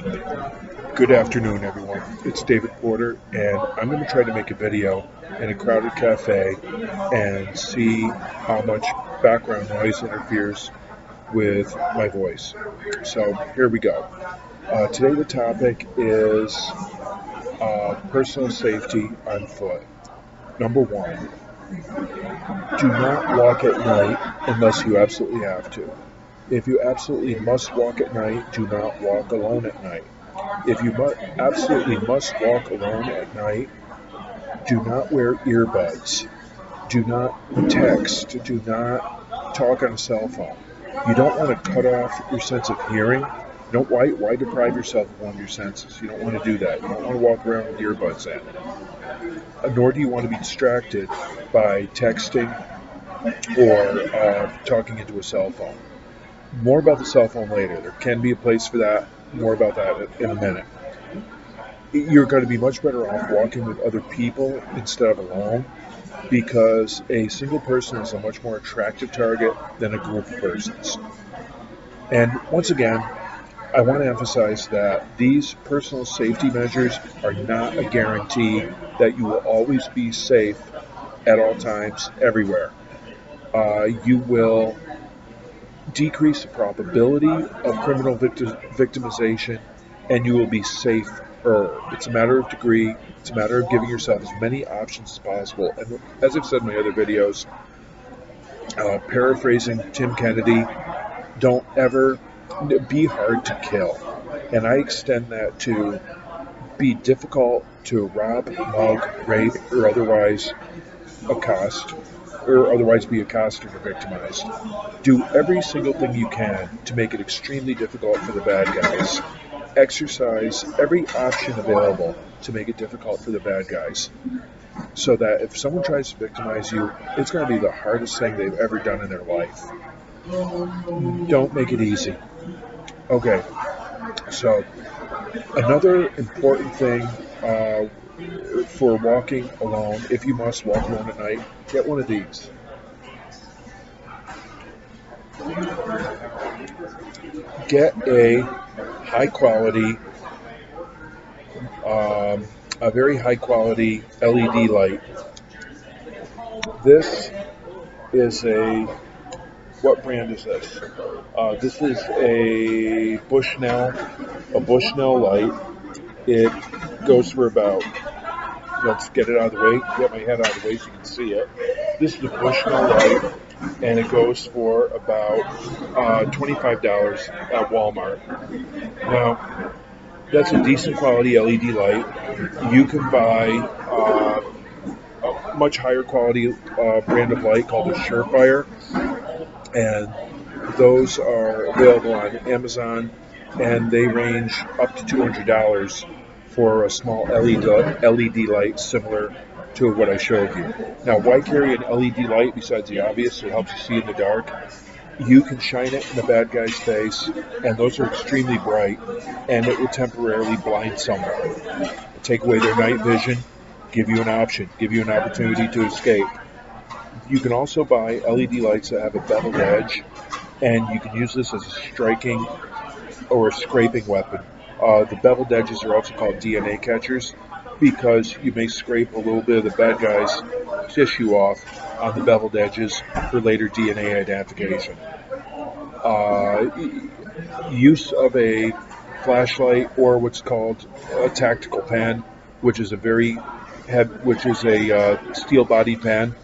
Good afternoon, everyone. It's David Porter, and I'm going to try to make a video in a crowded cafe and see how much background noise interferes with my voice. So here we go. Today, the topic is personal safety on foot. Number one, do not walk at night unless you absolutely have to. If you absolutely must walk at night, do not walk alone at night. If you absolutely must walk alone at night, do not wear earbuds. Do not text. Do not talk on a cell phone. You don't want to cut off your sense of hearing. Why deprive yourself of one of your senses? You don't want to do that. You don't want to walk around with earbuds in. Nor do you want to be distracted by texting or talking into a cell phone. More about the cell phone later. There can be a place for that. More about that in a minute. You're going to be much better off walking with other people instead of alone, because a single person is a much more attractive target than a group of persons. And once again, I want to emphasize that these personal safety measures are not a guarantee that you will always be safe at all times, everywhere. You will decrease the probability of criminal victimization, and you will be safer. It's a matter of degree. It's a matter of giving yourself as many options as possible. And as I've said in my other videos, paraphrasing Tim Kennedy, don't ever be hard to kill. And I extend that to be difficult to rob, mug, rape, or otherwise accost, or otherwise be accosted or victimized. Do every single thing you can to make it extremely difficult for the bad guys. Exercise every option available to make it difficult for the bad guys, so that if someone tries to victimize you, it's going to be the hardest thing they've ever done in their life. Don't make it easy. Okay, so another important thing for walking alone, if you must walk alone at night, get one of these. Get a high quality, a very high quality LED light. This is what brand is this? This is a Bushnell Light. It goes for about, let's get it out of the way, get my head out of the way so you can see it. This is a Bushnell Light, and it goes for about $25 at Walmart. Now, that's a decent quality LED light. You can buy a much higher quality brand of light called a Surefire, and those are available on Amazon, and they range up to $200 for a small LED light similar to what I showed you. Now, why carry an LED light besides the obvious? It helps you see in the dark. You can shine it in the bad guy's face, and those are extremely bright, and it will temporarily blind someone. Take away their night vision, give you an option, give you an opportunity to escape. You can also buy LED lights that have a beveled edge, and you can use this as a striking or a scraping weapon. The beveled edges are also called DNA catchers, because you may scrape a little bit of the bad guy's tissue off on the beveled edges for later DNA identification. Use of a flashlight or what's called a tactical pen, which is a steel-bodied pen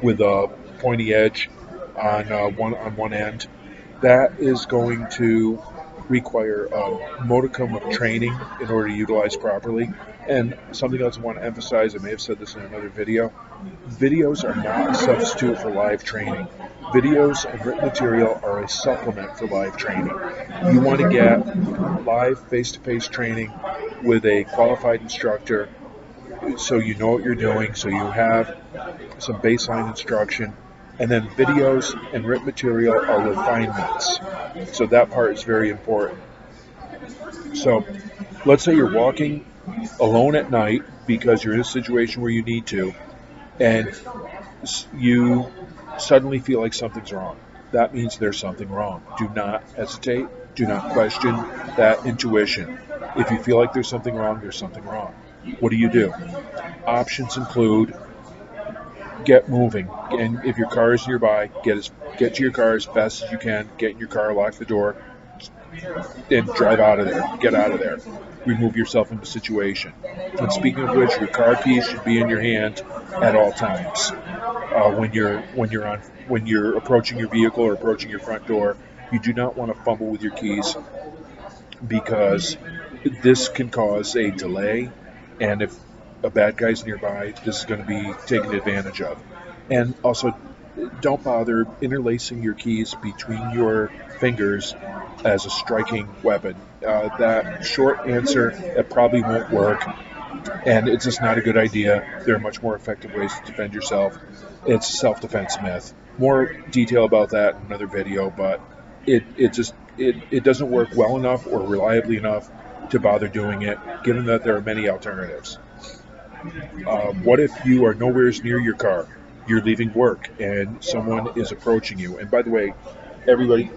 with a pointy edge on one end. That is going to require a modicum of training in order to utilize properly. And something else I want to emphasize, I may have said this in another video, videos are not a substitute for live training. Videos and written material are a supplement for live training. You want to get live face-to-face training with a qualified instructor, so you know what you're doing, so you have some baseline instruction, and then videos and written material are refinements. So that part is very important. So let's say you're walking alone at night because you're in a situation where you need to, and you suddenly feel like something's wrong. That means there's something wrong. Do not hesitate. Do not question that intuition. If you feel like there's something wrong, there's something wrong. What do? Options include get moving, and if your car is nearby, get to your car as fast as you can. Get in your car, lock the door, and drive out of there. Get out of there. Remove yourself from the situation. And speaking of which, your car keys should be in your hand at all times. When you're approaching your vehicle or approaching your front door, you do not want to fumble with your keys because this can cause a delay, and if a bad guy's nearby, this is going to be taken advantage of. And also, don't bother interlacing your keys between your fingers as a striking weapon. That short answer, it probably won't work, and it's just not a good idea. There are much more effective ways to defend yourself. It's a self-defense myth. More detail about that in another video, but it doesn't work well enough or reliably enough to bother doing it, given that there are many alternatives. What if you are nowhere near your car? You're leaving work and someone is approaching you. And by the way, everybody,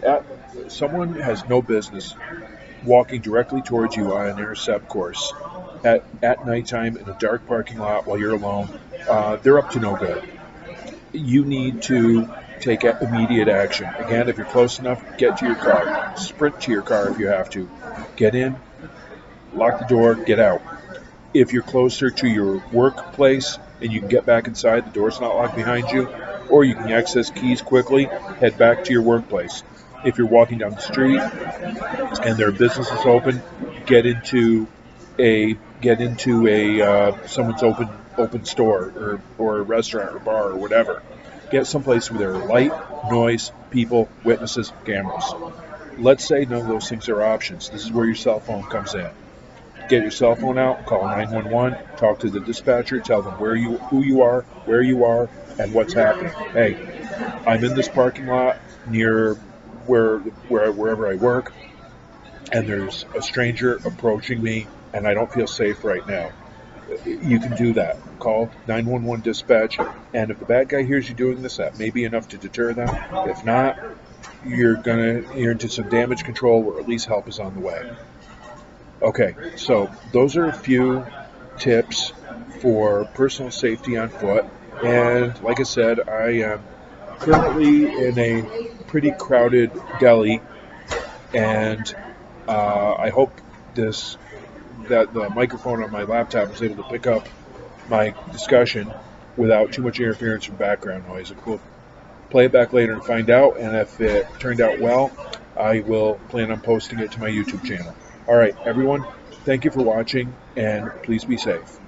someone has no business walking directly towards you on an intercept course at nighttime in a dark parking lot while you're alone. They're up to no good. You need to take immediate action. Again, if you're close enough, get to your car. Sprint to your car if you have to. Get in, lock the door, get out. If you're closer to your workplace and you can get back inside, the door's not locked behind you, or you can access keys quickly, head back to your workplace. If you're walking down the street and there are businesses open, get into a someone's open store or a restaurant or bar or whatever. Get someplace where there are light, noise, people, witnesses, cameras. Let's say none of those things are options. This is where your cell phone comes in. Get your cell phone out, call 911, talk to the dispatcher, tell them who you are, where you are, and what's happening. Hey, I'm in this parking lot near wherever I work, and there's a stranger approaching me, and I don't feel safe right now. You can do that. Call 911 dispatch, and if the bad guy hears you doing this, that may be enough to deter them. If not, you're into some damage control, or at least help is on the way. Okay, so those are a few tips for personal safety on foot. And like I said, I am currently in a pretty crowded deli, and I hope that the microphone on my laptop is able to pick up my discussion without too much interference from background noise. We'll play it back later and find out, and if it turned out well, I will plan on posting it to my YouTube channel. All right, everyone, thank you for watching, and please be safe.